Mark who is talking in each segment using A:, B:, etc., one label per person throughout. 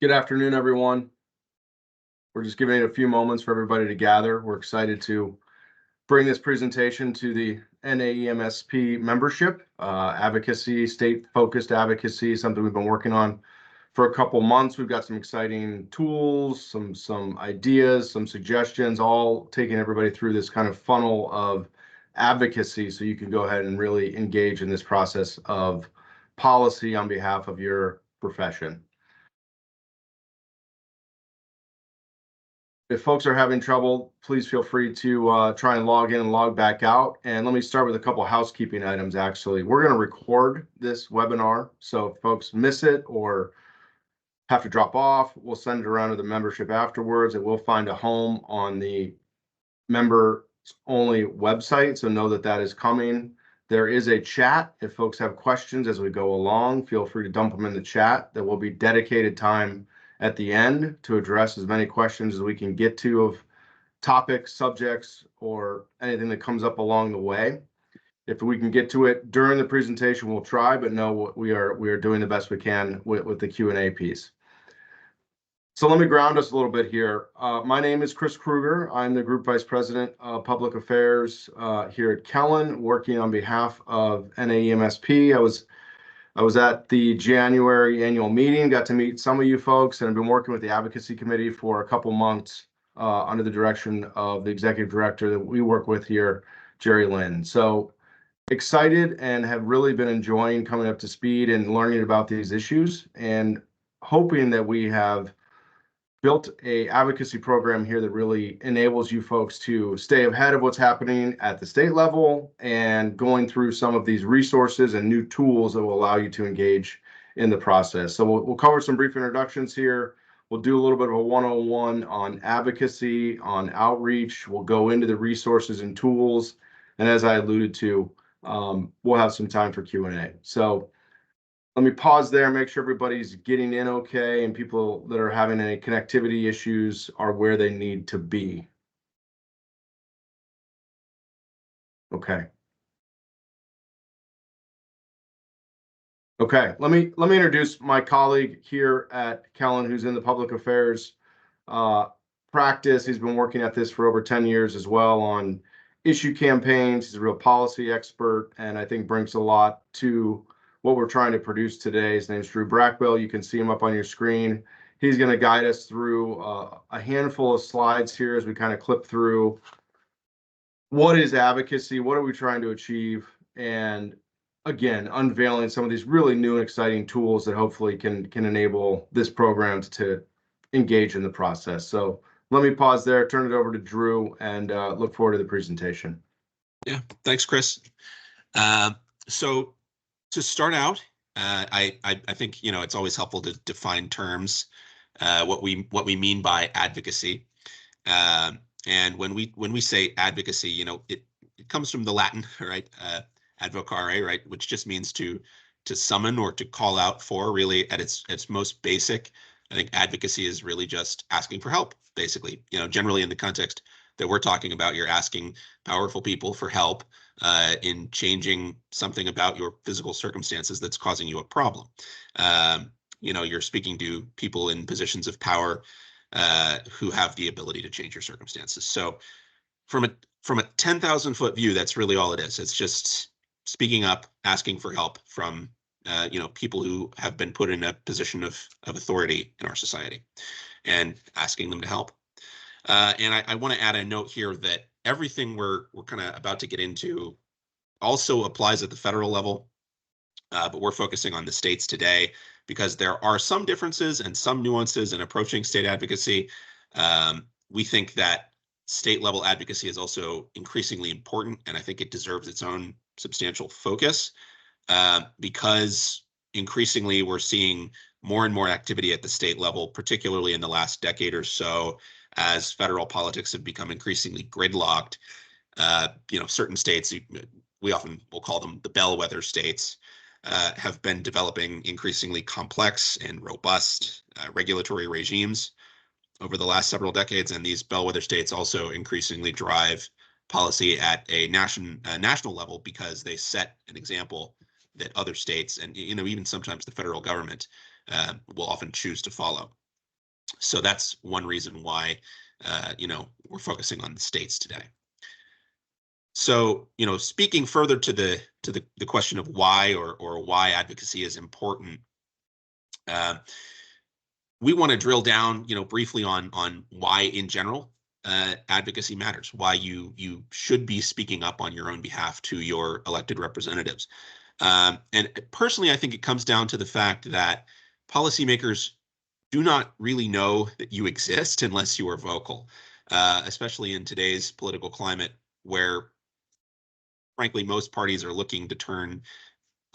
A: Good afternoon, everyone. We're just giving it a few moments for everybody to gather. We're excited to bring this presentation to the NAEMSP membership. Advocacy, state-focused advocacy, something we've been working on for a couple months. We've got some exciting tools, some ideas, some suggestions, all taking everybody through this kind of funnel of advocacy so you can go ahead and really engage in this process of policy on behalf of your profession. If folks are having trouble, please feel free to try and log in and log back out. And let me start with a couple housekeeping items, actually. We're going to record this webinar, so if folks miss it or have to drop off, we'll send it around to the membership afterwards. It will find a home on the member-only website, so know that that is coming. There is a chat. If folks have questions as we go along, feel free to dump them in the chat. There will be dedicated time at the end to address as many questions as we can get to of topics, subjects, or anything that comes up along the way. If we can get to it during the presentation, we'll try, but no, we are doing the best we can with the Q&A piece. So let me ground us a little bit here. My name is Chris Kruger. I'm the Group Vice President of Public Affairs here at Kellen, working on behalf of NAEMSP. I was at the January annual meeting, got to meet some of you folks, and I've been working with the advocacy committee for a couple months under the direction of the executive director that we work with here, Jerry Lynn. So excited and have really been enjoying coming up to speed and learning about these issues, and hoping that we have built a advocacy program here that really enables you folks to stay ahead of what's happening at the state level and going through some of these resources and new tools that will allow you to engage in the process. So we'll cover some brief introductions here. We'll do a little bit of a one-on-one on advocacy, on outreach. We'll go into the resources and tools. And as I alluded to, we'll have some time for Q&A. So let me pause there, make sure everybody's getting in okay, and people that are having any connectivity issues are where they need to be. Okay. Okay, let me introduce my colleague here at Kellen, who's in the public affairs practice. He's been working at this for over 10 years as well on issue campaigns. He's a real policy expert, and I think brings a lot to what we're trying to produce today. His name's Drew Brackwell. You can see him up on your screen. He's going to guide us through a handful of slides here as we kind of clip through what is advocacy, what are we trying to achieve, and again, unveiling some of these really new and exciting tools that hopefully can enable this program to engage in the process. So let me pause there, turn it over to Drew, and look forward to the presentation.
B: Yeah, thanks, Chris. So to start out, I think it's always helpful to define terms, what we mean by advocacy. And when we say advocacy, it comes from the Latin, right? Advocare, right, which just means to summon or to call out for. Really, at its most basic, I think advocacy is really just asking for help, basically. Generally in the context that we're talking about, you're asking powerful people for help in changing something about your physical circumstances that's causing you a problem. You're speaking to people in positions of power who have the ability to change your circumstances. So from a 10,000-foot view, that's really all it is. It's just speaking up, asking for help from people who have been put in a position of authority in our society, and asking them to help. And I want to add a note here that everything we're kind of about to get into also applies at the federal level, but we're focusing on the states today because there are some differences and some nuances in approaching state advocacy. We think that state level advocacy is also increasingly important, and I think it deserves its own substantial focus because increasingly we're seeing more and more activity at the state level, particularly in the last decade or so, as federal politics have become increasingly gridlocked. Certain states, we often will call them the bellwether states, have been developing increasingly complex and robust regulatory regimes over the last several decades, and these bellwether states also increasingly drive policy at a national level because they set an example that other states and even sometimes the federal government will often choose to follow. So that's one reason why, we're focusing on the states today. So, speaking further to the question of why or why advocacy is important, uh, we want to drill down, briefly on why in general advocacy matters, why you should be speaking up on your own behalf to your elected representatives. And personally, I think it comes down to the fact that policymakers do not really know that you exist unless you are vocal, especially in today's political climate where, frankly, most parties are looking to turn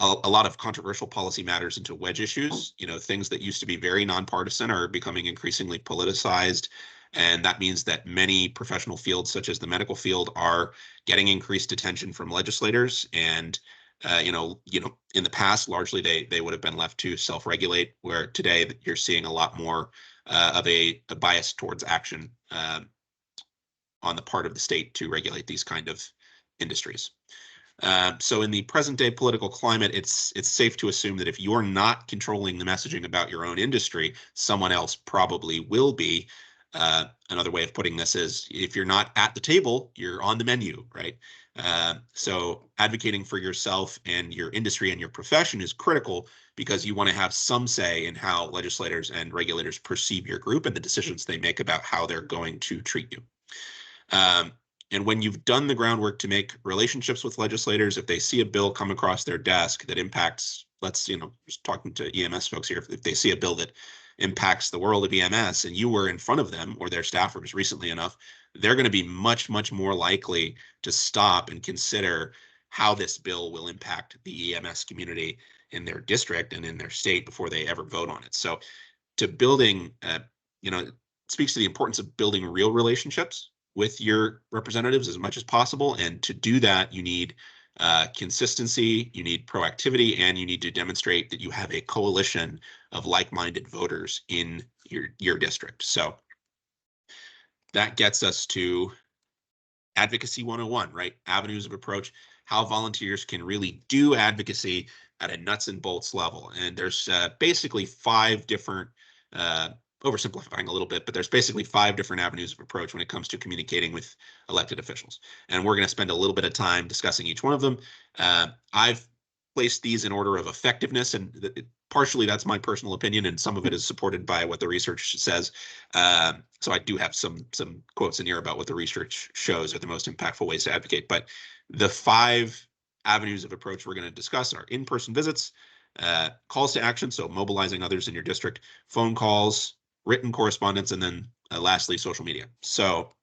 B: a lot of controversial policy matters into wedge issues. Things that used to be very nonpartisan are becoming increasingly politicized. And that means that many professional fields, such as the medical field, are getting increased attention from legislators. And in the past, largely they would have been left to self-regulate, where today you're seeing a lot more of a bias towards action on the part of the state to regulate these kind of industries. So in the present day political climate, it's safe to assume that if you're not controlling the messaging about your own industry, someone else probably will be. Another way of putting this is, if you're not at the table, you're on the menu, right? So advocating for yourself and your industry and your profession is critical, because you want to have some say in how legislators and regulators perceive your group and the decisions they make about how they're going to treat you. And when you've done the groundwork to make relationships with legislators, if they see a bill come across their desk that impacts, just talking to EMS folks here, if they see a bill that impacts the world of EMS and you were in front of them or their staffers recently enough, they're going to be much, much more likely to stop and consider how this bill will impact the EMS community in their district and in their state before they ever vote on it. So to building, it speaks to the importance of building real relationships with your representatives as much as possible. And to do that, you need consistency, you need proactivity, and you need to demonstrate that you have a coalition of like-minded voters in your district. So that gets us to Advocacy 101, right? Avenues of approach, how volunteers can really do advocacy at a nuts and bolts level. And there's basically 5 different oversimplifying a little bit, but there's basically 5 different avenues of approach when it comes to communicating with elected officials. And we're going to spend a little bit of time discussing each one of them. I've placed these in order of effectiveness, and partially that's my personal opinion, and some of it is supported by what the research says. So I do have some quotes in here about what the research shows are the most impactful ways to advocate. But the 5 avenues of approach we're going to discuss are in-person visits, calls to action, so mobilizing others in your district, phone calls, written correspondence, and then lastly, social media. So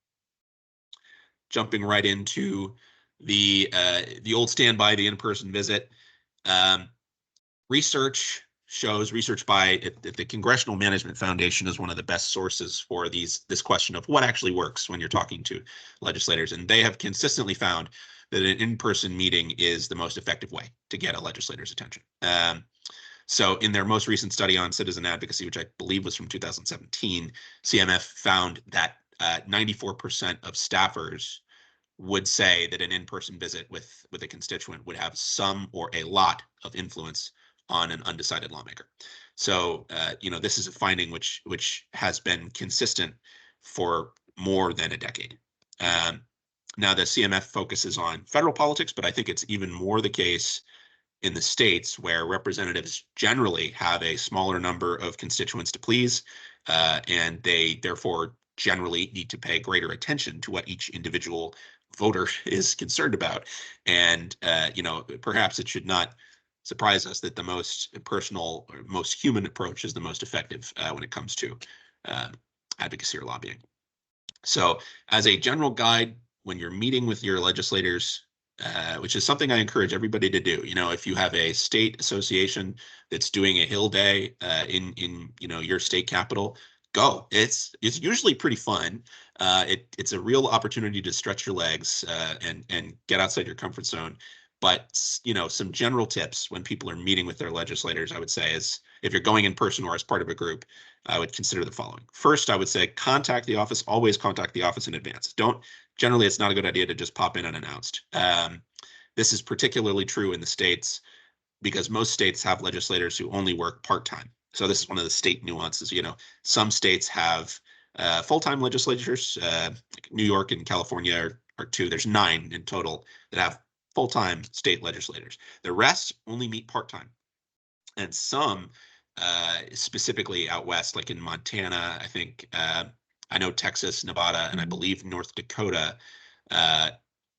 B: jumping right into the old standby, the in-person visit. Research by the Congressional Management Foundation is one of the best sources for this question of what actually works when you're talking to legislators. And they have consistently found that an in-person meeting is the most effective way to get a legislator's attention. So in their most recent study on citizen advocacy, which I believe was from 2017, CMF found that 94% of staffers would say that an in-person visit with a constituent would have some or a lot of influence on an undecided lawmaker. So, this is a finding which has been consistent for more than a decade. Now, the CMF focuses on federal politics, but I think it's even more the case in the states, where representatives generally have a smaller number of constituents to please, and they therefore generally need to pay greater attention to what each individual voter is concerned about. And perhaps it should not surprise us that the most personal or most human approach is the most effective when it comes to advocacy or lobbying. So as a general guide, when you're meeting with your legislators, which is something I encourage everybody to do. If you have a state association that's doing a Hill Day in your state capital, go. It's usually pretty fun. It's a real opportunity to stretch your legs and get outside your comfort zone. But some general tips when people are meeting with their legislators, I would say, is if you're going in person or as part of a group, I would consider the following. First, I would say contact the office. Always contact the office in advance. Generally, it's not a good idea to just pop in unannounced. This is particularly true in the states because most states have legislators who only work part-time. So this is one of the state nuances. Some states have full-time legislatures. Like New York and California are two. There's 9 in total that have full-time state legislators. The rest only meet part-time. And some, specifically out west, like in Montana, I think, I know Texas, Nevada, and I believe North Dakota,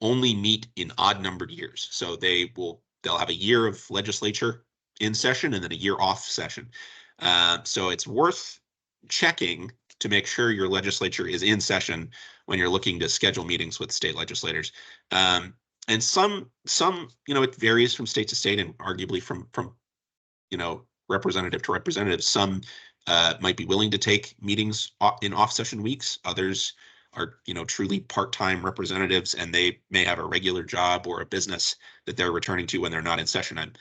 B: only meet in odd-numbered years. So they'll have a year of legislature in session and then a year off session. So it's worth checking to make sure your legislature is in session when you're looking to schedule meetings with state legislators. And some, it varies from state to state and arguably from representative to representative. Some might be willing to take meetings in off-session weeks. Others are, truly part-time representatives, and they may have a regular job or a business that they're returning to when they're not in session. I'm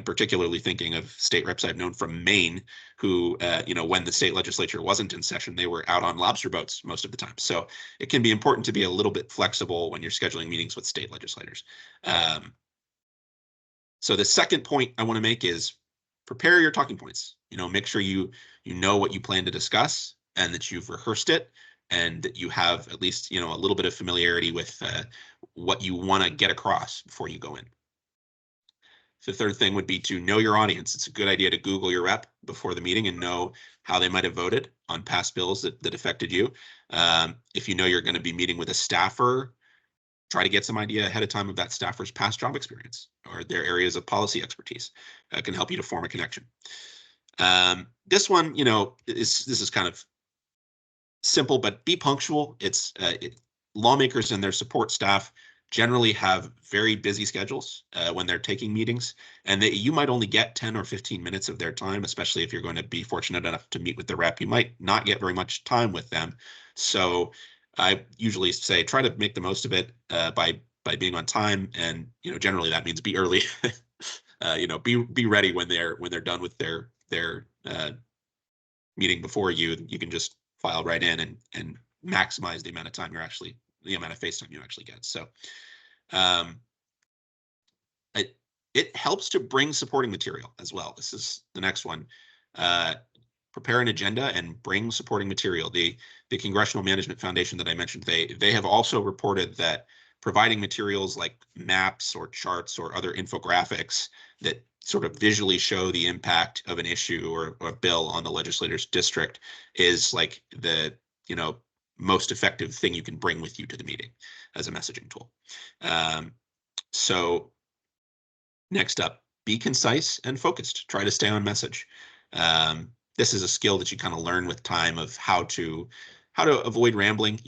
B: particularly thinking of state reps I've known from Maine who, when the state legislature wasn't in session, they were out on lobster boats most of the time. So it can be important to be a little bit flexible when you're scheduling meetings with state legislators. So the second point I want to make is prepare your talking points. Make sure you know what you plan to discuss and that you've rehearsed it and that you have at least, a little bit of familiarity with what you want to get across before you go in. The third thing would be to know your audience. It's a good idea to Google your rep before the meeting and know how they might have voted on past bills that affected you. If you know you're going to be meeting with a staffer, try to get some idea ahead of time of that staffer's past job experience or their areas of policy expertise. Can help you to form a connection. This one, this is kind of simple, but be punctual. Lawmakers and their support staff generally have very busy schedules when they're taking meetings, and you might only get 10 or 15 minutes of their time, especially if you're going to be fortunate enough to meet with the rep. You might not get very much time with them. So I usually say try to make the most of it by being on time, and generally that means be early. Be ready when they're done with their meeting before you. You can just file right in and maximize the amount of face time you actually get. So it helps to bring supporting material as well. This is the next one. Prepare an agenda and bring supporting material. The Congressional Management Foundation that I mentioned, they have also reported that providing materials like maps or charts or other infographics that sort of visually show the impact of an issue or a bill on the legislator's district is like the most effective thing you can bring with you to the meeting as a messaging tool. So next up, be concise and focused. Try to stay on message. This is a skill that you kind of learn with time of how to avoid rambling.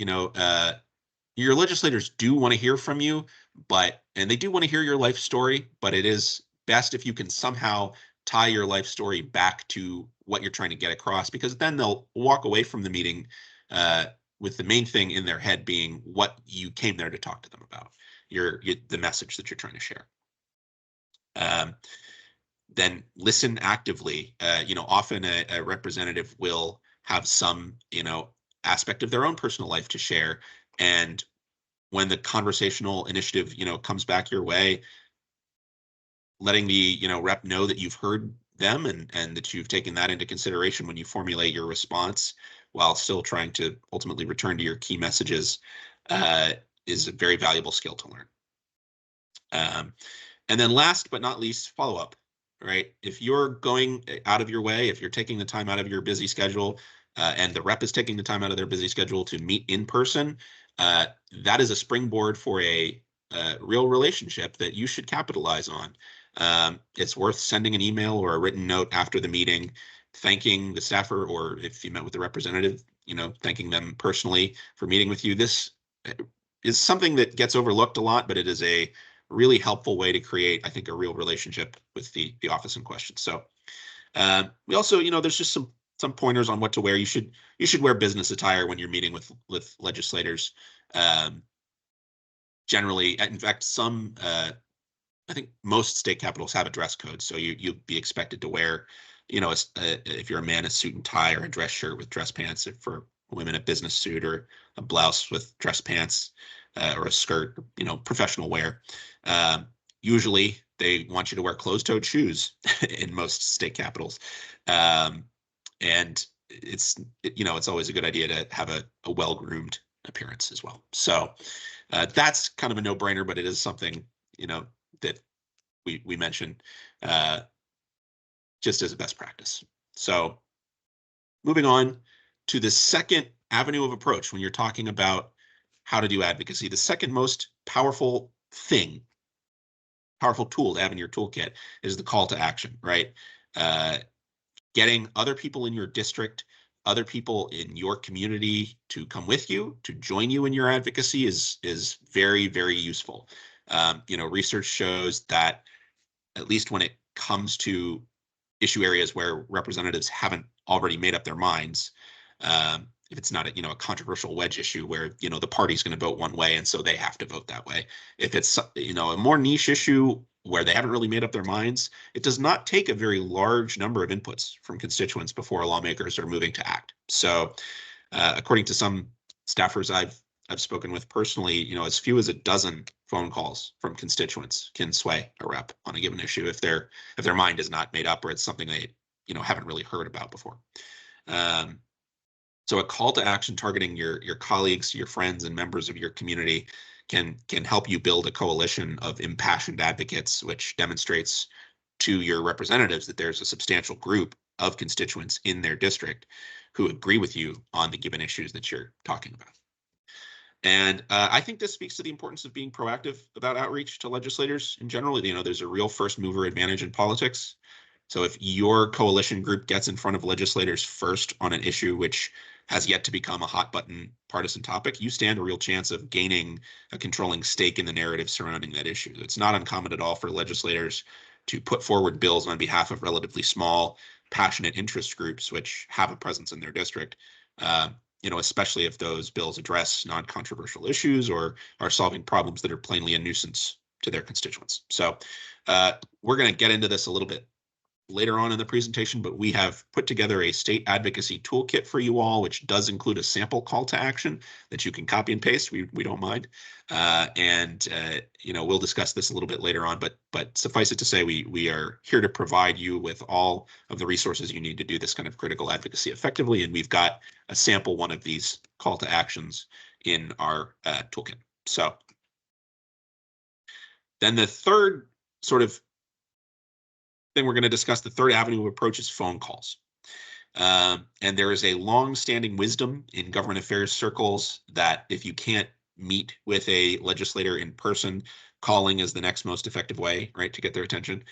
B: Your legislators do want to hear from you, and they do want to hear your life story, but it is best if you can somehow tie your life story back to what you're trying to get across, because then they'll walk away from the meeting with the main thing in their head being what you came there to talk to them about, the message that you're trying to share. Then listen actively. Often a representative will have some, aspect of their own personal life to share. And when the conversational initiative, comes back your way, letting the, rep know that you've heard them and that you've taken that into consideration when you formulate your response while still trying to ultimately return to your key messages is a very valuable skill to learn. And then last but not least, follow up, right? If you're going out of your way, if you're taking the time out of your busy schedule and the rep is taking the time out of their busy schedule to meet in person, that is a springboard for a real relationship that you should capitalize on. It's worth sending an email or a written note after the meeting, thanking the staffer, or if you met with the representative, thanking them personally for meeting with you. This is something that gets overlooked a lot, but it is a really helpful way to create, I think, a real relationship with the office in question. So we also, there's just some pointers on what to wear. You should wear business attire when you're meeting with legislators. Generally, in fact, I think most state capitals have a dress code, so you'd be expected to wear, if you're a man, a suit and tie or a dress shirt with dress pants. If for women, a business suit or a blouse with dress pants or a skirt, professional wear. Usually they want you to wear closed-toed shoes in most state capitals. And it's always a good idea to have a well-groomed appearance as well. So that's kind of a no-brainer, but it is something, that we mentioned just as a best practice. So moving on to the second avenue of approach when you're talking about how to do advocacy, the second most powerful tool to have in your toolkit is the call to action, right? Getting other people in your district, other people in your community to come with you, to join you in your advocacy is very, very useful. Research shows that at least when it comes to issue areas where representatives haven't already made up their minds, if it's not a controversial wedge issue where the party's going to vote one way and so they have to vote that way. If it's a more niche issue where they haven't really made up their minds, it does not take a very large number of inputs from constituents before lawmakers are moving to act. So according to some staffers I've spoken with personally, as few as a dozen phone calls from constituents can sway a rep on a given issue if their mind is not made up or it's something they haven't really heard about before. So a call to action targeting your colleagues, your friends, and members of your community can help you build a coalition of impassioned advocates, which demonstrates to your representatives that there's a substantial group of constituents in their district who agree with you on the given issues that you're talking about. And I think this speaks to the importance of being proactive about outreach to legislators in general. There's a real first mover advantage in politics. So if your coalition group gets in front of legislators first on an issue which has yet to become a hot button partisan topic, you stand a real chance of gaining a controlling stake in the narrative surrounding that issue. It's not uncommon at all for legislators to put forward bills on behalf of relatively small, passionate interest groups which have a presence in their district. Especially if those bills address non-controversial issues or are solving problems that are plainly a nuisance to their constituents. So we're going to get into this a little bit later on in the presentation, but we have put together a state advocacy toolkit for you all, which does include a sample call to action that you can copy and paste. We don't mind. We'll discuss this a little bit later on, but suffice it to say, we are here to provide you with all of the resources you need to do this kind of critical advocacy effectively. And we've got a sample one of these call to actions in our toolkit. So then the third sort of thing we're going to discuss, the third avenue of approach, is phone calls. And there is a long-standing wisdom in government affairs circles that if you can't meet with a legislator in person, calling is the next most effective way, right, to get their attention.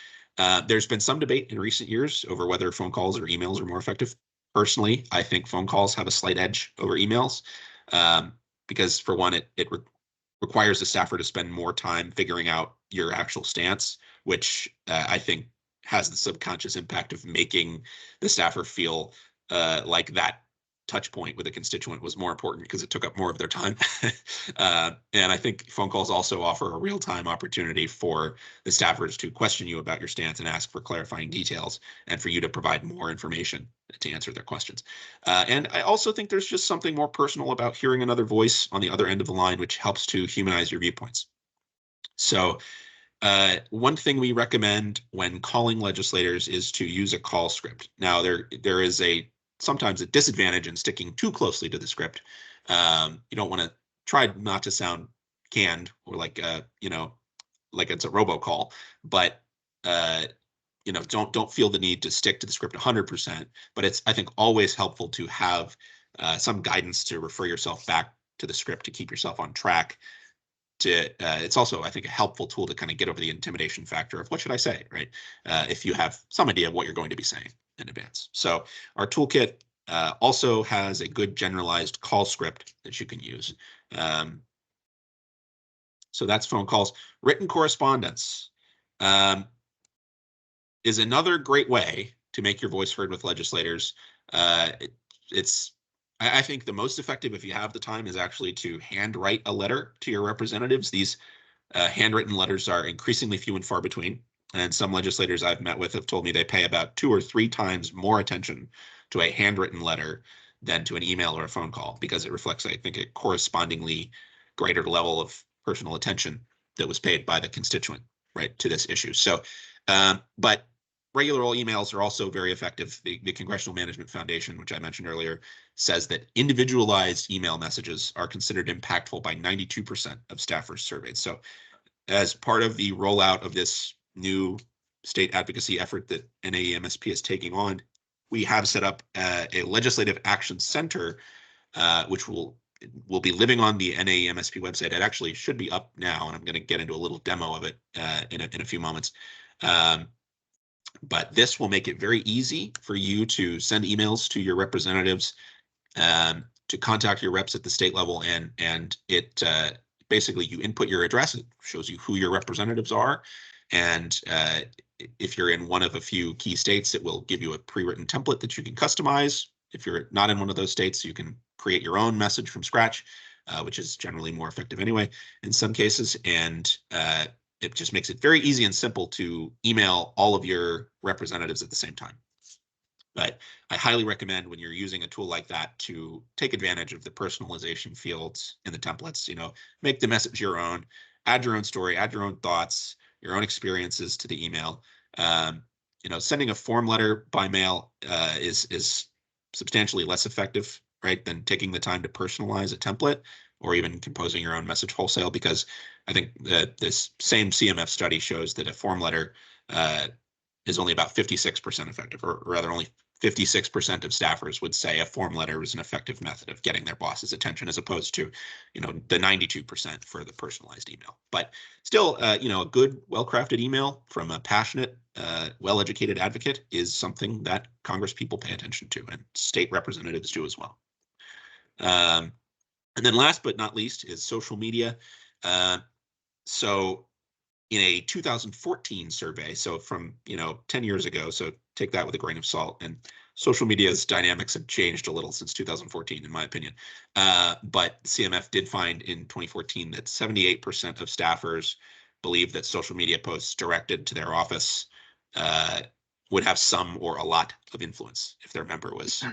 B: There's been some debate in recent years over whether phone calls or emails are more effective. Personally, I think phone calls have a slight edge over emails because, for one, it requires the staffer to spend more time figuring out your actual stance, which I think has the subconscious impact of making the staffer feel like that touch point with a constituent was more important because it took up more of their time. And I think phone calls also offer a real-time opportunity for the staffers to question you about your stance and ask for clarifying details and for you to provide more information to answer their questions. And I also think there's just something more personal about hearing another voice on the other end of the line, which helps to humanize your viewpoints. So one thing we recommend when calling legislators is to use a call script. Now, there is sometimes a disadvantage in sticking too closely to the script. You don't want to try not to sound canned or like it's a robocall, but don't feel the need to stick to the script 100%. But it's, I think, always helpful to have some guidance to refer yourself back to the script to keep yourself on track. It's also, I think, a helpful tool to kind of get over the intimidation factor of what should I say, right? If you have some idea of what you're going to be saying in advance. So our toolkit also has a good generalized call script that you can use. So that's phone calls. Written correspondence is another great way to make your voice heard with legislators. I think the most effective, if you have the time, is actually to handwrite a letter to your representatives. These handwritten letters are increasingly few and far between. And some legislators I've met with have told me they pay about 2 or 3 times more attention to a handwritten letter than to an email or a phone call, because it reflects, I think, a correspondingly greater level of personal attention that was paid by the constituent. right, to this issue. So, but regular old emails are also very effective. The Congressional Management Foundation, which I mentioned earlier, says that individualized email messages are considered impactful by 92% of staffers surveyed. So as part of the rollout of this new state advocacy effort that NAEMSP is taking on, we have set up a legislative action center, which will be living on the NAEMSP website. It actually should be up now, and I'm going to get into a little demo of it in a few moments. But this will make it very easy for you to send emails to your representatives, to contact your reps at the state level, and it basically you input your address. It shows you who your representatives are, and if you're in one of a few key states, it will give you a pre-written template that you can customize. If you're not in one of those states, you can create your own message from scratch, which is generally more effective anyway in some cases. And it just makes it very easy and simple to email all of your representatives at the same time. But I highly recommend when you're using a tool like that to take advantage of the personalization fields in the templates. Make the message your own, add your own story, add your own thoughts, your own experiences to the email. Sending a form letter by mail is substantially less effective, right, than taking the time to personalize a template or even composing your own message wholesale, because I think that this same CMF study shows that a form letter is only about 56% effective, or rather only 56% of staffers would say a form letter is an effective method of getting their boss's attention, as opposed to, the 92% for the personalized email. But still, a good, well-crafted email from a passionate, well-educated advocate is something that Congress people pay attention to, and state representatives do as well. And then last but not least is social media. So in a 2014 survey, so from 10 years ago, so take that with a grain of salt, and social media's dynamics have changed a little since 2014, in my opinion. But CMF did find in 2014 that 78% of staffers believe that social media posts directed to their office would have some or a lot of influence if their member was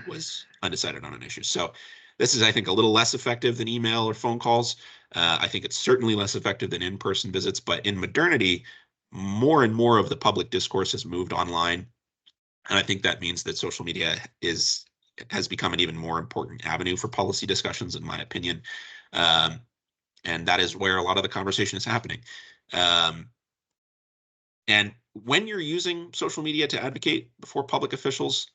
B: undecided on an issue. So this is, I think, a little less effective than email or phone calls. I think it's certainly less effective than in-person visits, but in modernity, more and more of the public discourse has moved online. And I think that means that social media has become an even more important avenue for policy discussions, in my opinion. And that is where a lot of the conversation is happening. And when you're using social media to advocate before public officials,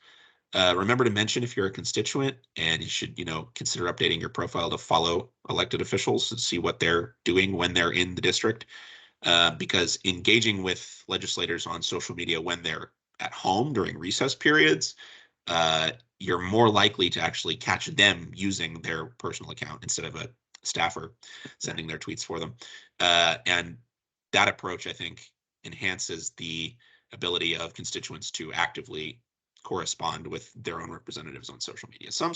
B: remember to mention if you're a constituent, and you should, consider updating your profile to follow elected officials and see what they're doing when they're in the district. Because engaging with legislators on social media when they're at home during recess periods, you're more likely to actually catch them using their personal account instead of a staffer sending their tweets for them. And that approach, I think, enhances the ability of constituents to actively correspond with their own representatives on social media. Some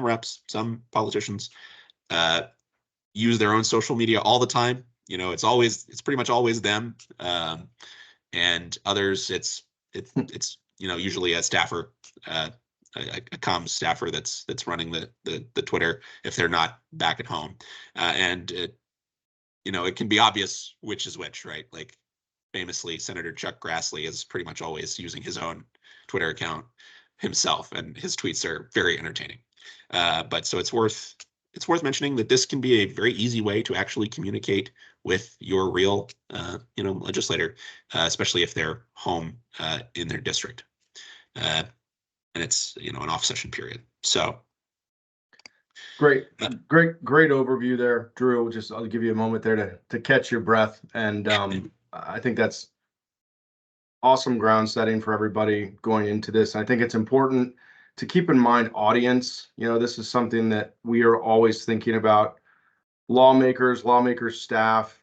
B: reps, some politicians use their own social media all the time. It's pretty much always them. And others, it's usually a staffer, a comms staffer that's running the Twitter if they're not back at home. And it can be obvious which is which, right? Like famously, Senator Chuck Grassley is pretty much always using his own Twitter account himself, and his tweets are very entertaining. But so it's worth mentioning that this can be a very easy way to actually communicate with your real, legislator, especially if they're home in their district, and it's an off-session period. So.
A: Great overview there, Drew. I'll give you a moment there to catch your breath. And I think that's awesome ground setting for everybody going into this. And I think it's important to keep in mind audience. This is something that we are always thinking about. Lawmakers, staff,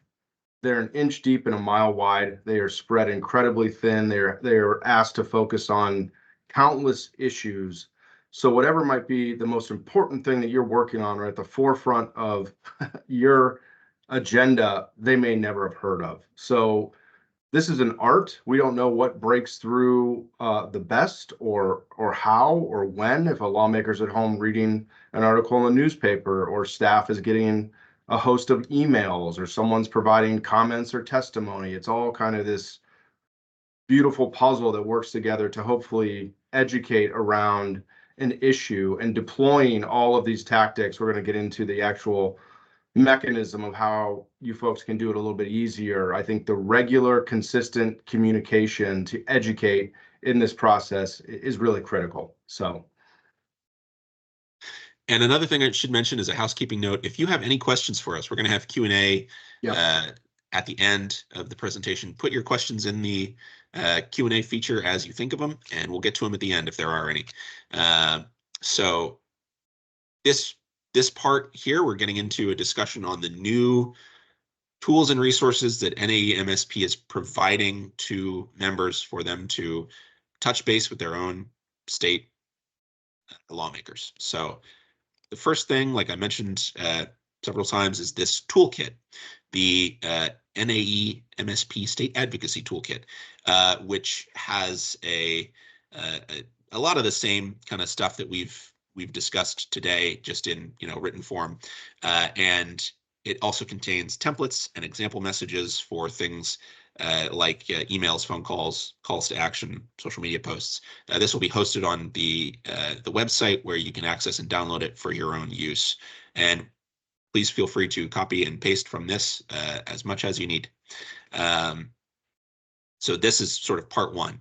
A: they're an inch deep and a mile wide. They are spread incredibly thin. They are asked to focus on countless issues. So whatever might be the most important thing that you're working on, or at the forefront of your agenda, they may never have heard of. So this is an art. We don't know what breaks through the best, or how, or when. If a lawmaker's at home reading an article in the newspaper, or staff is getting a host of emails, or someone's providing comments or testimony. It's all kind of this beautiful puzzle that works together to hopefully educate around an issue, and deploying all of these tactics. We're going to get into the actual mechanism of how you folks can do it a little bit easier. I think the regular, consistent communication to educate in this process is really critical. So.
B: And another thing I should mention is a housekeeping note. If you have any questions for us, we're going to have Q&A at the end of the presentation. Put your questions in the Q&A feature as you think of them, and we'll get to them at the end if there are any. So this part here, we're getting into a discussion on the new tools and resources that NAEMSP is providing to members for them to touch base with their own state lawmakers. So the first thing, like I mentioned several times, is this toolkit, the NAEMSP State Advocacy Toolkit, which has a lot of the same kind of stuff that we've discussed today, just in written form, and it also contains templates and example messages for things like emails, phone calls, calls to action, social media posts. This will be hosted on the website, where you can access and download it for your own use. And please feel free to copy and paste from this as much as you need. So this is sort of part one.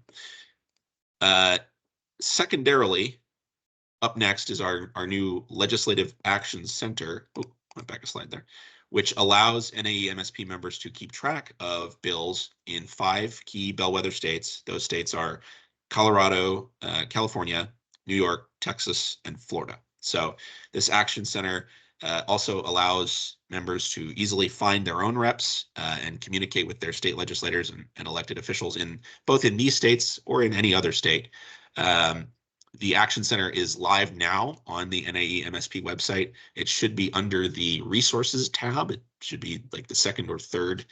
B: Secondarily, up next is our new Legislative Action Center. Oh, went back a slide there, which allows NAEMSP members to keep track of bills in 5 key bellwether states. Those states are Colorado, California, New York, Texas, and Florida. So this Action Center also allows members to easily find their own reps and communicate with their state legislators and elected officials in both in these states or in any other state. The Action Center is live now on the NAEMSP website. It should be under the Resources tab. It should be like the second or third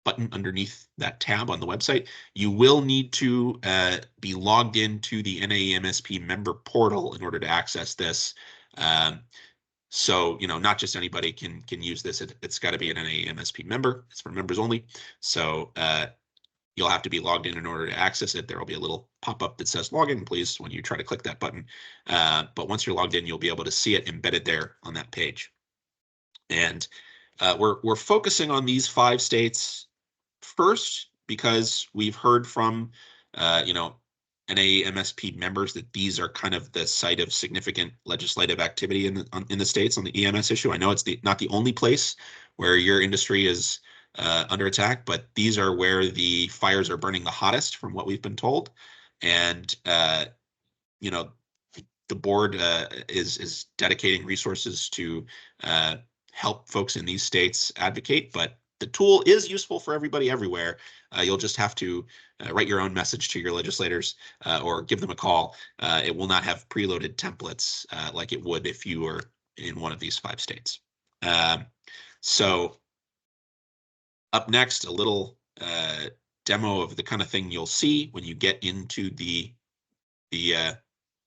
B: button underneath that tab on the website. You will need to be logged into the NAEMSP member portal in order to access this. So, not just anybody can use this. It's got to be an NAEMSP member. It's for members only. So you'll have to be logged in order to access it. There will be a little pop-up that says login, please, when you try to click that button. But once you're logged in, you'll be able to see it embedded there on that page. And we're focusing on these 5 states first because we've heard from NAEMSP members that these are kind of the site of significant legislative activity in the states on the EMS issue. I know it's not the only place where your industry is under attack, but these are where the fires are burning the hottest, from what we've been told. And the board is dedicating resources to help folks in these states advocate, but the tool is useful for everybody everywhere. You'll just have to write your own message to your legislators or give them a call. It will not have preloaded templates like it would if you were in one of these 5 states. So up next, a little demo of the kind of thing you'll see when you get into the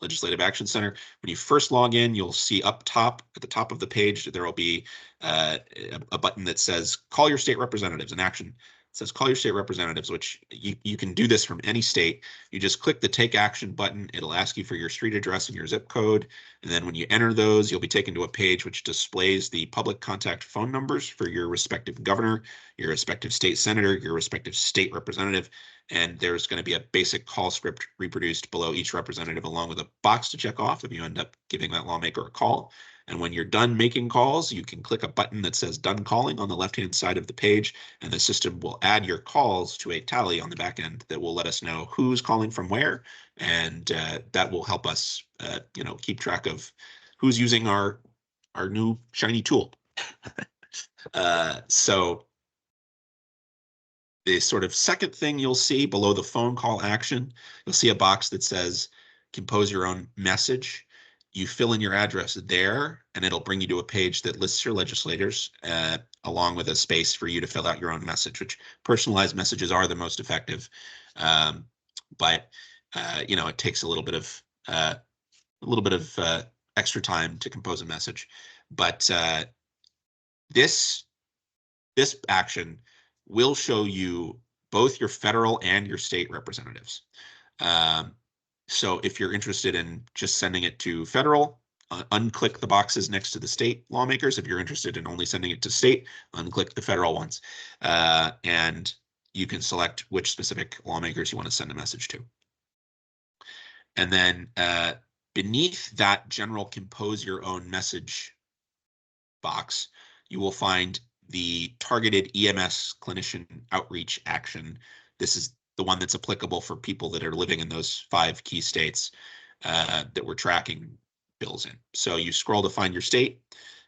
B: Legislative Action Center. When you first log in, you'll see up top, at the top of the page, there will be a button that says call your state representatives, an action. It says call your state representatives, which you can do this from any state. You just click the take action button. It'll ask you for your street address and your zip code. And then when you enter those, you'll be taken to a page which displays the public contact phone numbers for your respective governor, your respective state senator, your respective state representative. And there's going to be a basic call script reproduced below each representative, along with a box to check off if you end up giving that lawmaker a call. And when you're done making calls, you can click a button that says done calling on the left-hand side of the page, and the system will add your calls to a tally on the back end that will let us know who's calling from where. And that will help us, keep track of who's using our new shiny tool. So the sort of second thing you'll see below the phone call action, you'll see a box that says compose your own message. You fill in your address there, and it'll bring you to a page that lists your legislators along with a space for you to fill out your own message, which personalized messages are the most effective. But it takes a little bit of extra time to compose a message. But this action will show you both your federal and your state representatives. So if you're interested in just sending it to federal, unclick the boxes next to the state lawmakers. If you're interested in only sending it to state, unclick the federal ones. And you can select which specific lawmakers you want to send a message to. And then beneath that general compose your own message box, you will find the targeted EMS clinician outreach action. This is the one that's applicable for people that are living in those 5 key states that we're tracking bills in. So you scroll to find your state,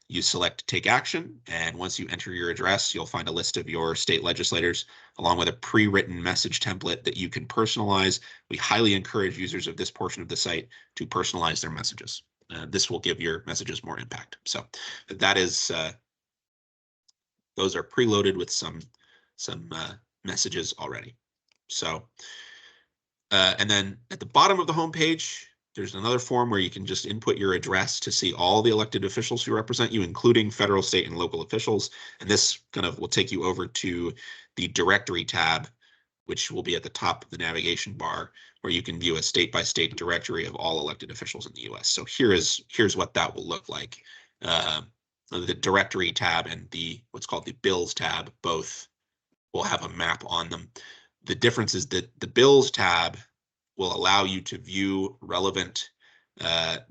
B: you select take action, and once you enter your address, you'll find a list of your state legislators along with a pre-written message template that you can personalize. We highly encourage users of this portion of the site to personalize their messages. This will give your messages more impact. So that is, those are preloaded with some messages already. So, and then at the bottom of the homepage, there's another form where you can just input your address to see all the elected officials who represent you, including federal, state, and local officials. And this kind of will take you over to the directory tab, which will be at the top of the navigation bar, where you can view a state-by-state directory of all elected officials in the US. So here's what that will look like. The directory tab and the what's called the bills tab both will have a map on them. The difference is that the bills tab will allow you to view relevant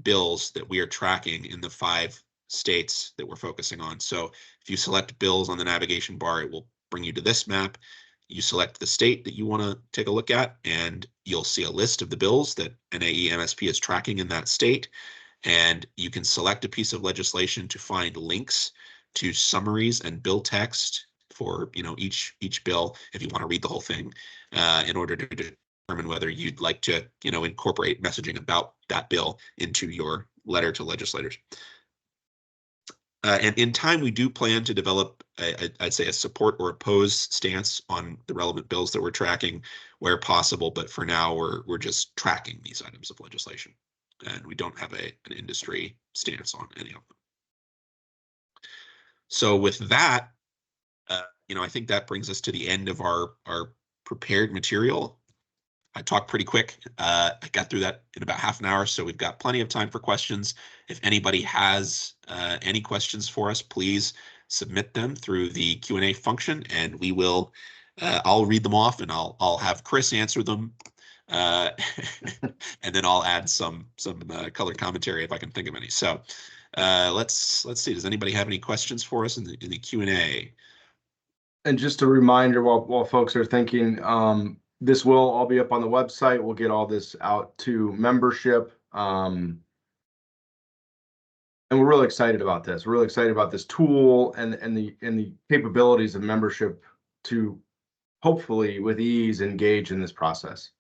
B: bills that we are tracking in the 5 states that we're focusing on. So if you select bills on the navigation bar, it will bring you to this map. You select the state that you want to take a look at, and you'll see a list of the bills that NAEMSP is tracking in that state. And you can select a piece of legislation to find links to summaries and bill text for each bill if you want to read the whole thing in order to determine whether you'd like to incorporate messaging about that bill into your letter to legislators. And in time, we do plan to develop, I'd say, a support or oppose stance on the relevant bills that we're tracking where possible. But for now, we're just tracking these items of legislation, and we don't have an industry stance on any of them. So with that, I think that brings us to the end of our prepared material. I talked pretty quick. I got through that in about half an hour, so we've got plenty of time for questions. If anybody has any questions for us, please submit them through the Q&A function, and we will. I'll read them off, and I'll have Chris answer them, and then I'll add some color commentary if I can think of any. So let's see. Does anybody have any questions for us in the Q&A?
A: And just a reminder, while folks are thinking. This will all be up on the website. We'll get all this out to membership. And we're really excited about this. We're really excited about this tool and the capabilities of membership to hopefully with ease engage in this process.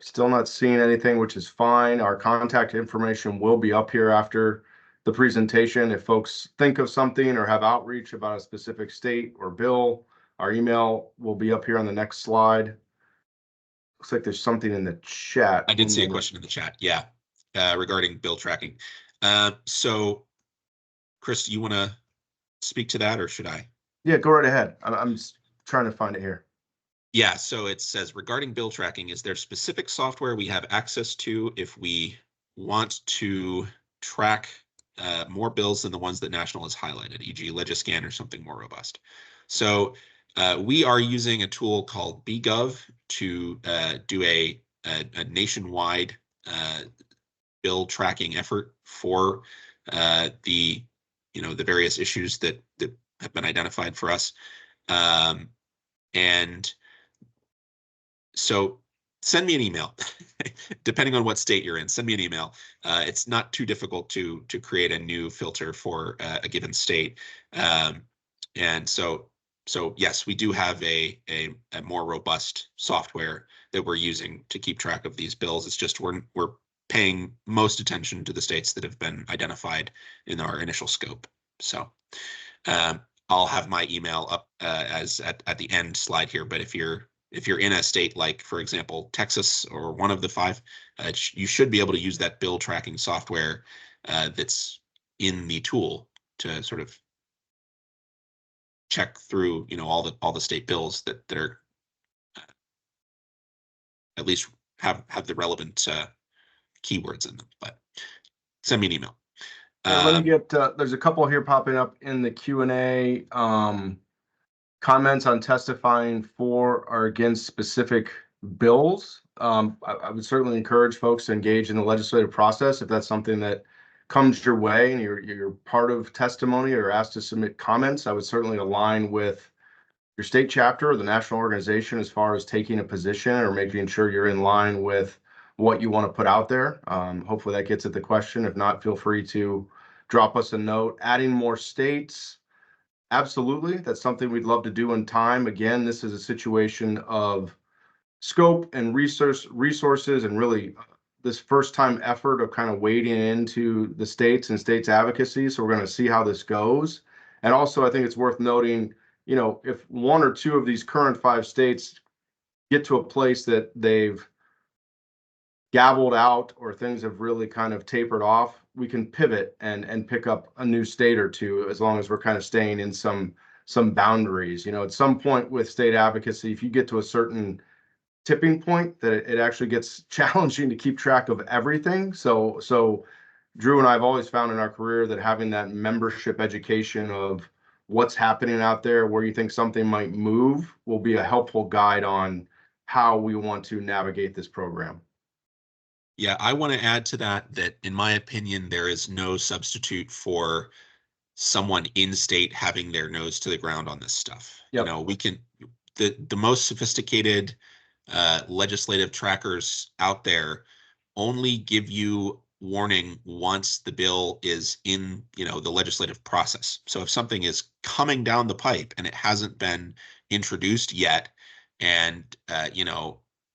A: Still not seeing anything, which is fine. Our contact information will be up here after the presentation. If folks think of something or have outreach about a specific state or bill, our email will be up here on the next slide. Looks like there's something in the chat.
B: I did see a question in the chat, yeah, regarding bill tracking. So, Chris, do you want to speak to that, or should I?
A: Yeah, go right ahead. I'm just trying to find it here.
B: Yeah, so it says, regarding bill tracking, is there specific software we have access to if we want to track more bills than the ones that National has highlighted, e.g. Legiscan or something more robust? So we are using a tool called BGov to do a nationwide bill tracking effort for the various issues that have been identified for us. And so send me an email, depending on what state you're in. Send me an email. It's not too difficult to create a new filter for a given state. And so yes, we do have a more robust software that we're using to keep track of these bills. It's just we're paying most attention to the states that have been identified in our initial scope. So I'll have my email up as at the end slide here. But if you're in a state like, for example, Texas or one of the 5, you should be able to use that bill tracking software that's in the tool to sort of check through, all the state bills that are at least have the relevant keywords in them. But send me an email.
A: Yeah, let me get, there's a couple here popping up in the Q&A. Comments on testifying for or against specific bills. I would certainly encourage folks to engage in the legislative process if that's something that comes your way and you're part of testimony or asked to submit comments. I would certainly align with your state chapter or the national organization as far as taking a position or making sure you're in line with what you want to put out there. Hopefully that gets at the question. If not, feel free to drop us a note. Adding more states, absolutely. That's something we'd love to do in time. Again, this is a situation of scope and resources and really this first time effort of kind of wading into the states and states advocacy. So we're going to see how this goes. And also, I think it's worth noting, if one or two of these current 5 states get to a place that they've gavelled out or things have really kind of tapered off, we can pivot and pick up a new state or two, as long as we're kind of staying in some boundaries. At some point with state advocacy, if you get to a certain tipping point, that it actually gets challenging to keep track of everything. So Drew and I have always found in our career that having that membership education of what's happening out there, where you think something might move, will be a helpful guide on how we want to navigate this program.
B: Yeah, I want to add to that in my opinion, there is no substitute for someone in state having their nose to the ground on this stuff.
A: Yep.
B: The most sophisticated legislative trackers out there only give you warning once the bill is in, the legislative process. So if something is coming down the pipe and it hasn't been introduced yet, and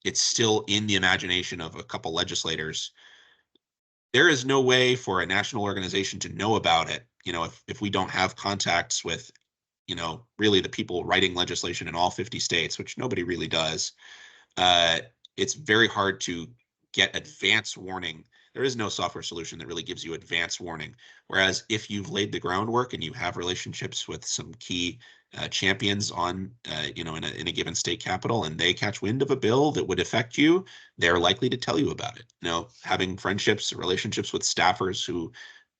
B: it's still in the imagination of a couple legislators, there is no way for a national organization to know about it, if we don't have contacts with, really the people writing legislation in all 50 states, which nobody really does. It's very hard to get advance warning. There is no software solution that really gives you advance warning. Whereas if you've laid the groundwork and you have relationships with some key champions on, in a given state capital, and they catch wind of a bill that would affect you, they're likely to tell you about it. Having friendships, relationships with staffers who,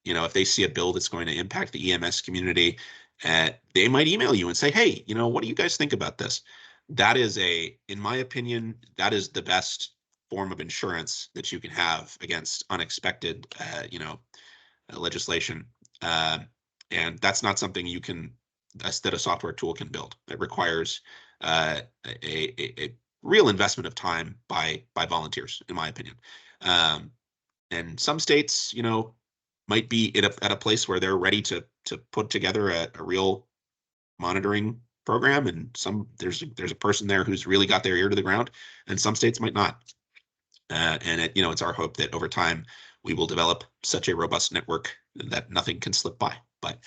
B: if they see a bill that's going to impact the EMS community, they might email you and say, hey, what do you guys think about this? That is in my opinion, that is the best form of insurance that you can have against unexpected, legislation. And that's not something that a software tool can build. It requires a real investment of time by volunteers, in my opinion. And some states, might be at a place where they're ready to put together a real monitoring program, and there's a person there who's really got their ear to the ground, and some states might not. And it's our hope that over time we will develop such a robust network that nothing can slip by. But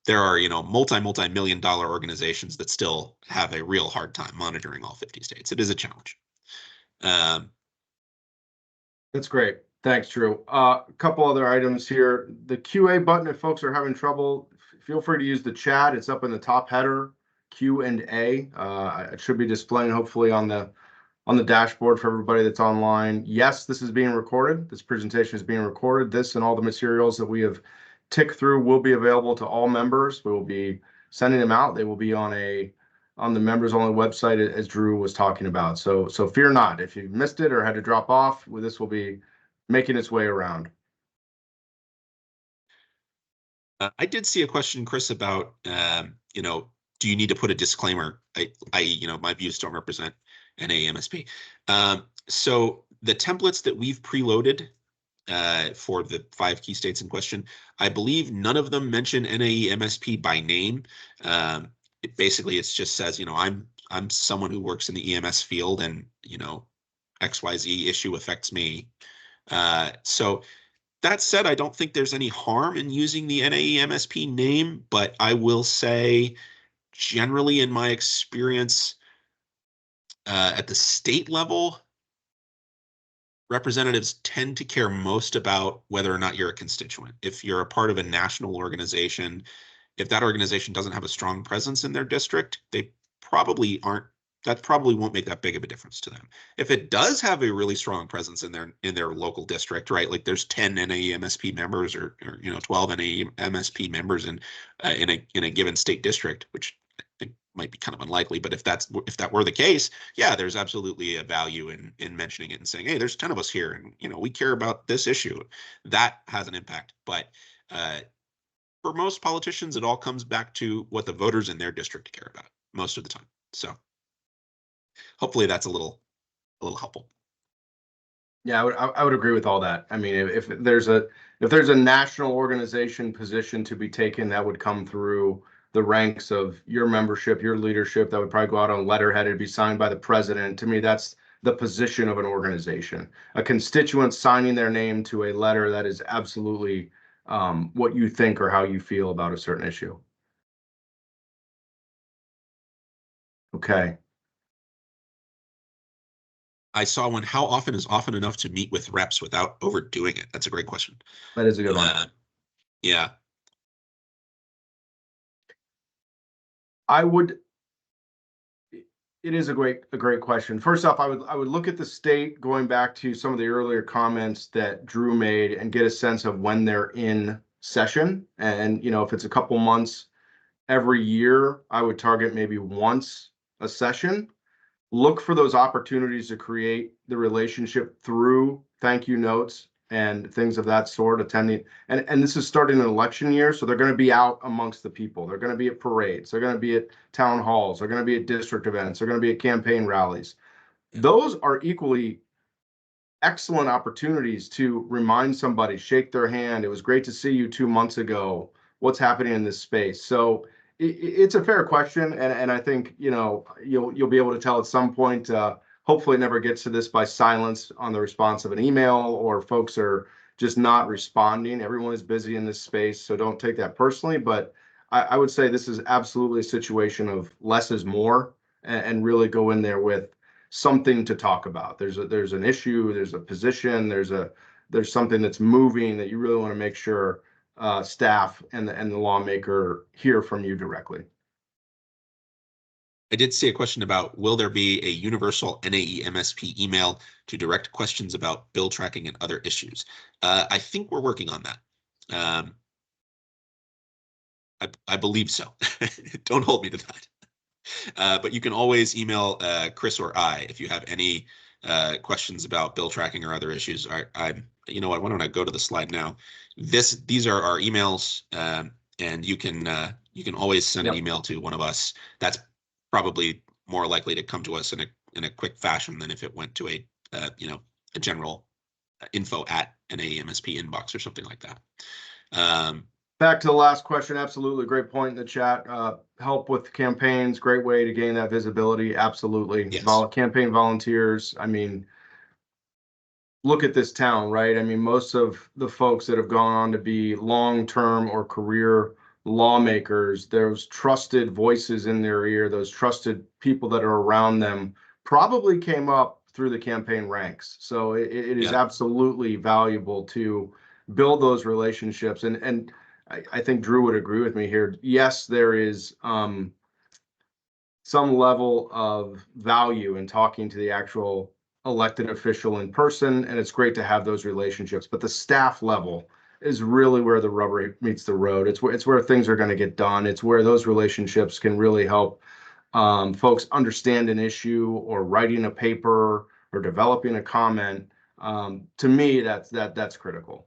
B: there are, multi-million-dollar organizations that still have a real hard time monitoring all 50 states. It is a challenge.
A: That's great. Thanks, Drew. A couple other items here. The QA button, if folks are having trouble, feel free to use the chat. It's up in the top header, Q&A. It should be displaying hopefully on the dashboard for everybody that's online. Yes, this is being recorded. This presentation is being recorded. This and all the materials that we have ticked through will be available to all members. We will be sending them out. They will be on the members only website, as Drew was talking about. So fear not. If you missed it or had to drop off, this will be making its way around.
B: I did see a question, Chris, about, do you need to put a disclaimer? My views don't represent NAEMSP. So the templates that we've preloaded for the 5 key states in question, I believe none of them mention NAEMSP by name. It just says, I'm someone who works in the EMS field, and XYZ issue affects me. So that said, I don't think there's any harm in using the NAEMSP name, but I will say, generally in my experience, at the state level, representatives tend to care most about whether or not you're a constituent. If you're a part of a national organization, if that organization doesn't have a strong presence in their district, they probably aren't, that probably won't make that big of a difference to them. If it does have a really strong presence in their local district, right? Like there's 10 NAEMSP members or 12 NAEMSP members in a given state district, which I think might be kind of unlikely, but if that were the case, yeah, there's absolutely a value in mentioning it and saying, hey, there's 10 of us here, and we care about this issue. That has an impact. But for most politicians, it all comes back to what the voters in their district care about most of the time. So hopefully that's a little helpful.
A: Yeah, I would agree with all that. I mean, if there's a national organization position to be taken, that would come through the ranks of your membership, your leadership. That would probably go out on letterhead. It'd be signed by the president. To me, that's the position of an organization. A constituent signing their name to a letter, that is absolutely what you think or how you feel about a certain issue. Okay.
B: I saw one. How often is often enough to meet with reps without overdoing it? That's a great question.
A: That is a good one.
B: Yeah.
A: It is a great question. First off, I would look at the state, going back to some of the earlier comments that Drew made, and get a sense of when they're in session. And if it's a couple months every year, I would target maybe once a session. Look for those opportunities to create the relationship through thank you notes and things of that sort, attending. And this is starting an election year, so they're going to be out amongst the people. They're going to be at parades. They're going to be at town halls. They're going to be at district events. They're going to be at campaign rallies. Those are equally excellent opportunities to remind somebody, shake their hand. It was great to see you 2 months ago. What's happening in this space? So it's a fair question, and I think you'll be able to tell at some point. Hopefully, it never gets to this by silence on the response of an email, or folks are just not responding. Everyone is busy in this space, so don't take that personally. But I would say this is absolutely a situation of less is more, and really go in there with something to talk about. There's an issue, there's a position, there's something that's moving that you really want to make sure staff and the lawmaker hear from you directly.
B: I did see a question about, will there be a universal NAEMSP email to direct questions about bill tracking and other issues? I think we're working on that. I believe so. Don't hold me to that. But you can always email Chris or I if you have any questions about bill tracking or other issues. You know what? Why don't I go to the slide now? These are our emails, and you can always send an email to one of us. That's probably more likely to come to us in a quick fashion than if it went to a general info at an NAEMSP inbox or something like that.
A: Back to the last question, absolutely great point in the chat. Help with campaigns, great way to gain that visibility. Absolutely.
B: Yes.
A: Campaign volunteers. I mean, look at this town, right? I mean, most of the folks that have gone on to be long-term or career lawmakers, those trusted voices in their ear, those trusted people that are around them, probably came up through the campaign ranks. So it is absolutely valuable to build those relationships. And I think Drew would agree with me here. Yes, there is some level of value in talking to the actual elected official in person, and it's great to have those relationships. But the staff level is really where the rubber meets the road. It's where things are going to get done. It's where those relationships can really help folks understand an issue, or writing a paper, or developing a comment. To me, that's critical.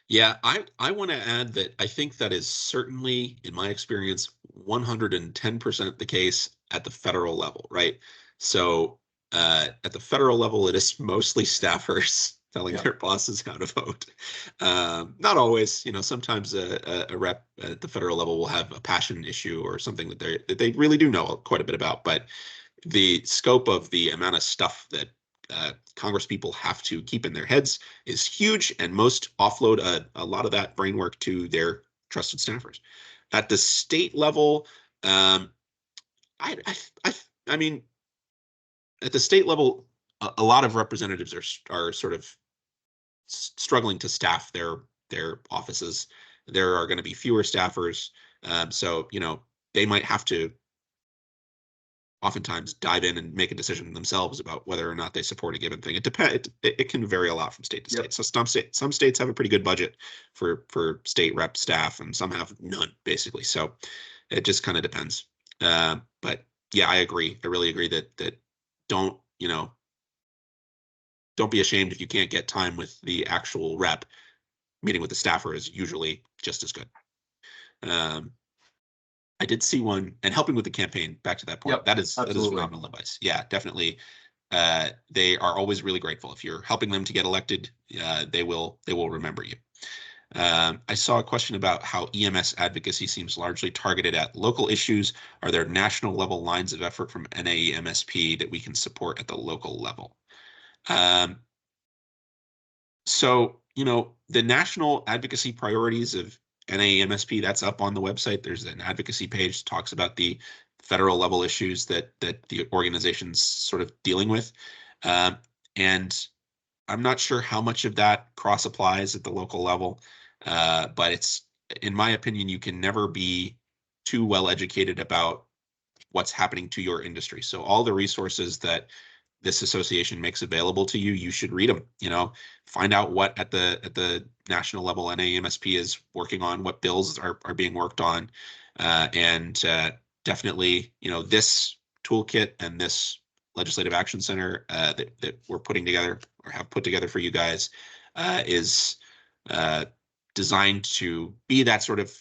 B: Yeah, I want to add that I think that is certainly, in my experience, 110% the case at the federal level, right? So at the federal level, it is mostly staffers telling their bosses how to vote. Not always, sometimes a rep at the federal level will have a passion issue or something that they really do know quite a bit about, but the scope of the amount of stuff that Congress people have to keep in their heads is huge, and most offload a lot of that brain work to their trusted staffers. At the state level, I mean, at the state level, a lot of representatives are sort of struggling to staff their offices. There are going to be fewer staffers. So, they might have to oftentimes dive in and make a decision themselves about whether or not they support a given thing. It depends. It can vary a lot from state to state. So some states have a pretty good budget for state rep staff, and some have none, basically. So it just kind of depends. But yeah, I agree. I really agree that don't be ashamed if you can't get time with the actual rep. Meeting with the staffer is usually just as good. I did see one, and helping with the campaign, back to that point,
A: Yep,
B: that is
A: absolutely.
B: phenomenal advice. Yeah, definitely. They are always really grateful. If you're helping them to get elected, they will remember you. I saw a question about how EMS advocacy seems largely targeted at local issues. Are there national level lines of effort from NAEMSP that we can support at the local level? So, the national advocacy priorities of NAEMSP, that's up on the website. There's an advocacy page that talks about the federal level issues that the organization's sort of dealing with. And I'm not sure how much of that cross applies at the local level, but it's, in my opinion, you can never be too well educated about what's happening to your industry. So all the resources that this association makes available to you, you should read them. Find out what at the national level NAEMSP is working on, what bills are being worked on, and definitely, this toolkit and this legislative action center that we're putting together or have put together for you guys is designed to be that sort of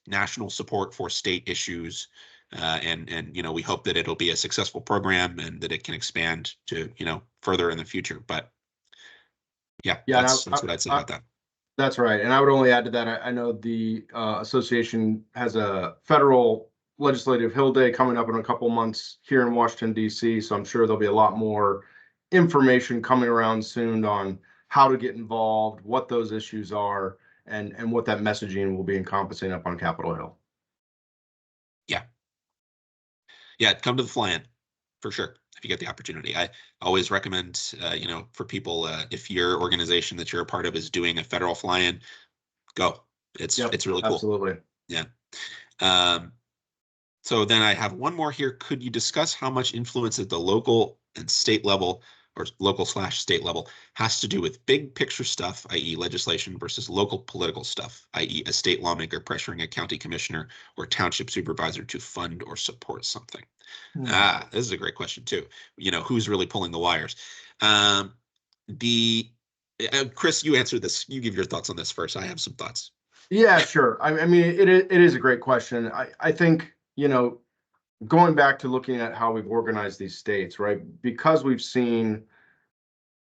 B: national support for state issues. And we hope that it'll be a successful program and that it can expand to, further in the future. But yeah, that's what I'd say about that.
A: That's right. And I would only add to that, I know the association has a federal legislative Hill Day coming up in a couple months here in Washington, D.C. So I'm sure there'll be a lot more information coming around soon on how to get involved, what those issues are, and what that messaging will be encompassing up on Capitol Hill.
B: Yeah, come to the fly-in for sure if you get the opportunity. I always recommend, for people, if your organization that you're a part of is doing a federal fly-in, go. It's really cool.
A: Absolutely.
B: Yeah. So then I have one more here. Could you discuss how much influence at the local and state level, or local/state level, has to do with big picture stuff, i.e. legislation, versus local political stuff, i.e. a state lawmaker pressuring a county commissioner or township supervisor to fund or support something? This is a great question too. Who's really pulling the wires? Chris, you answer this. You give your thoughts on this first. I have some thoughts.
A: Yeah, sure. I mean, it is a great question. I think, going back to looking at how we've organized these states, right? Because we've seen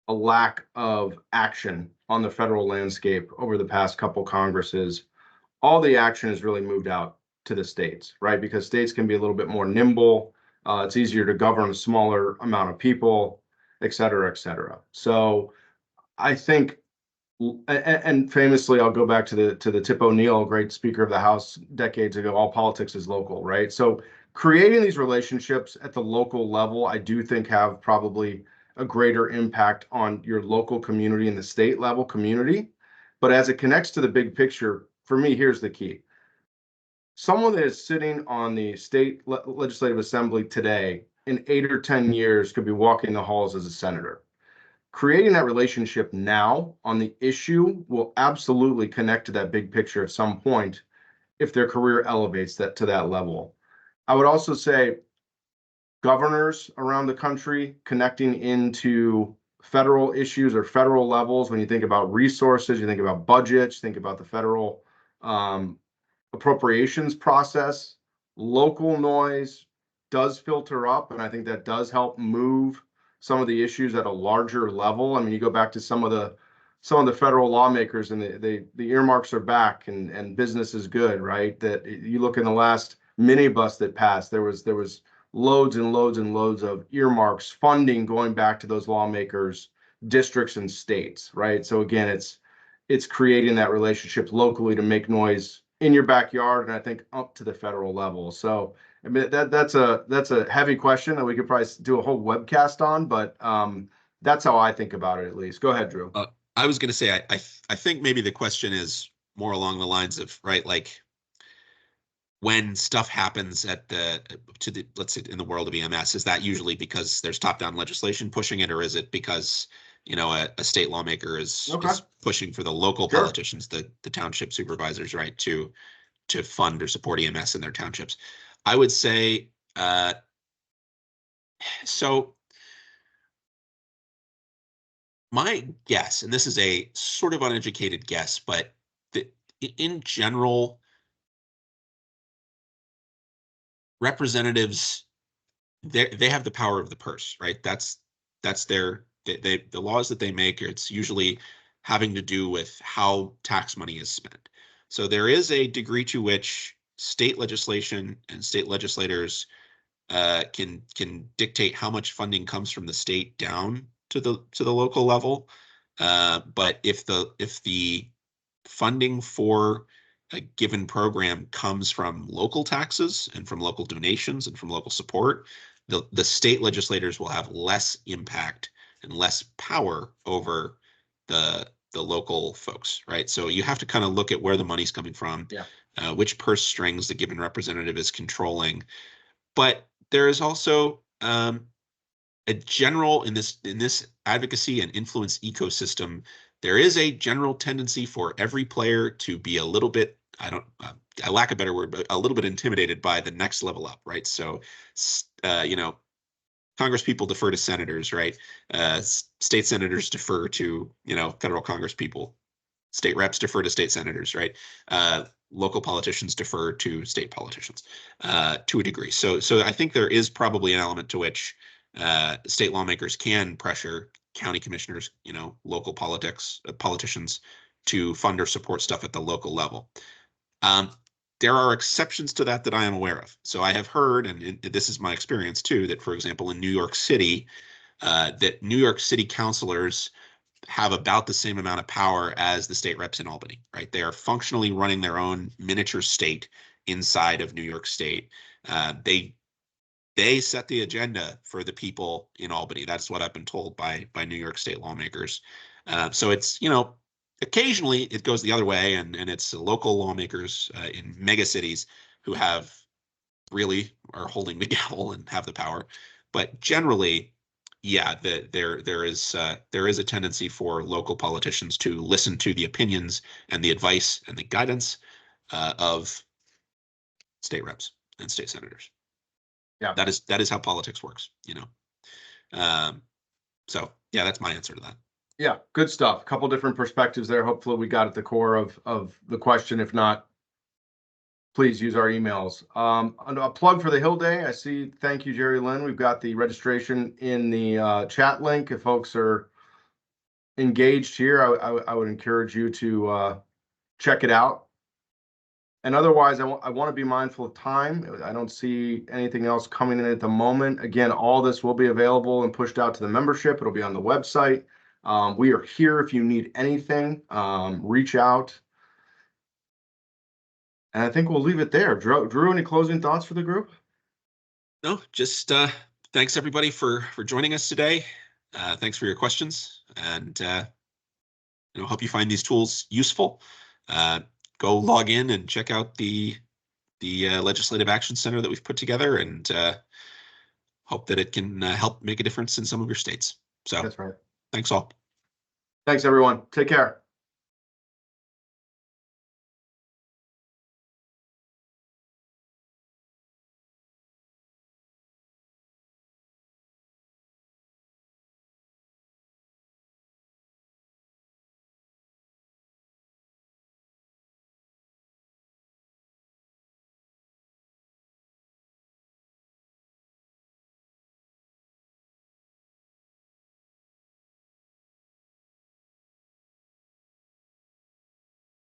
A: a lack of action on the federal landscape over the past couple Congresses, all the action has really moved out to the states, right? Because states can be a little bit more nimble. It's easier to govern a smaller amount of people, et cetera, et cetera. So I think, and famously, I'll go back to the Tip O'Neill, great Speaker of the House decades ago, all politics is local, right? So creating these relationships at the local level, I do think have probably a greater impact on your local community and the state level community. But as it connects to the big picture, for me, here's the key. Someone that is sitting on the state legislative assembly today in 8 or 10 years could be walking the halls as a senator. Creating that relationship now on the issue will absolutely connect to that big picture at some point if their career elevates that to that level. I would also say governors around the country connecting into federal issues or federal levels. When you think about resources, you think about budgets, think about the federal appropriations process. Local noise does filter up, and I think that does help move some of the issues at a larger level. I mean, you go back to some of the federal lawmakers, and the earmarks are back, and business is good, right? That you look in the last minibus that passed, there was loads and loads and loads of earmarks funding going back to those lawmakers, districts and states, right? So again, it's creating that relationship locally to make noise in your backyard, and I think up to the federal level. So I mean, that's a heavy question that we could probably do a whole webcast on, but that's how I think about it, at least. Go ahead, Drew.
B: I was going to say, I think maybe the question is more along the lines of, right, like when stuff happens at let's say in the world of EMS, is that usually because there's top-down legislation pushing it, or is it because, you know, a state lawmaker is pushing for the local politicians, the township supervisors, right, to fund or support EMS in their townships? I would say, so my guess, and this is a sort of uneducated guess, but in general, representatives, they have the power of the purse, right? That's their the laws that they make. It's usually having to do with how tax money is spent. So there is a degree to which state legislation and state legislators can dictate how much funding comes from the state down to the local level. But if the funding for a given program comes from local taxes and from local donations and from local support, the state legislators will have less impact and less power over the local folks, right? So you have to kind of look at where the money's coming from, which purse strings the given representative is controlling. But there is also a general in this advocacy and influence ecosystem, there is a general tendency for every player to be a little bit, I lack a better word, but a little bit intimidated by the next level up, right? So, you know, Congress people defer to senators, right? State senators defer to, you know, federal Congress people. State reps defer to state senators, right? Local politicians defer to state politicians to a degree. So I think there is probably an element to which state lawmakers can pressure county commissioners, you know, local politicians to fund or support stuff at the local level. There are exceptions to that I am aware of. So I have heard, and this is my experience too, that, for example, in New York City, that New York City councilors have about the same amount of power as the state reps in Albany, right? They are functionally running their own miniature state inside of New York State. They set the agenda for the people in Albany. That's what I've been told by New York State lawmakers. So it's, you know, occasionally it goes the other way, and it's local lawmakers in mega cities who really are holding the gavel and have the power. But generally, yeah, there is a tendency for local politicians to listen to the opinions and the advice and the guidance of state reps and state senators.
A: Yeah,
B: that is how politics works, you know. So yeah, that's my answer to that.
A: Yeah, good stuff. A couple different perspectives there. Hopefully we got at the core of the question. If not, please use our emails. A plug for the Hill Day. I see. Thank you, Jerry Lynn. We've got the registration in the chat link. If folks are engaged here, I would encourage you to check it out. And otherwise, I want to be mindful of time. I don't see anything else coming in at the moment. Again, all this will be available and pushed out to the membership. It'll be on the website. We are here if you need anything. Reach out. And I think we'll leave it there. Drew, any closing thoughts for the group?
B: No, just thanks everybody for joining us today. Thanks for your questions, and you know, hope you find these tools useful. Go log in and check out the Legislative Action Center that we've put together, and hope that it can help make a difference in some of your states. So that's right. Thanks all.
A: Thanks, everyone. Take care.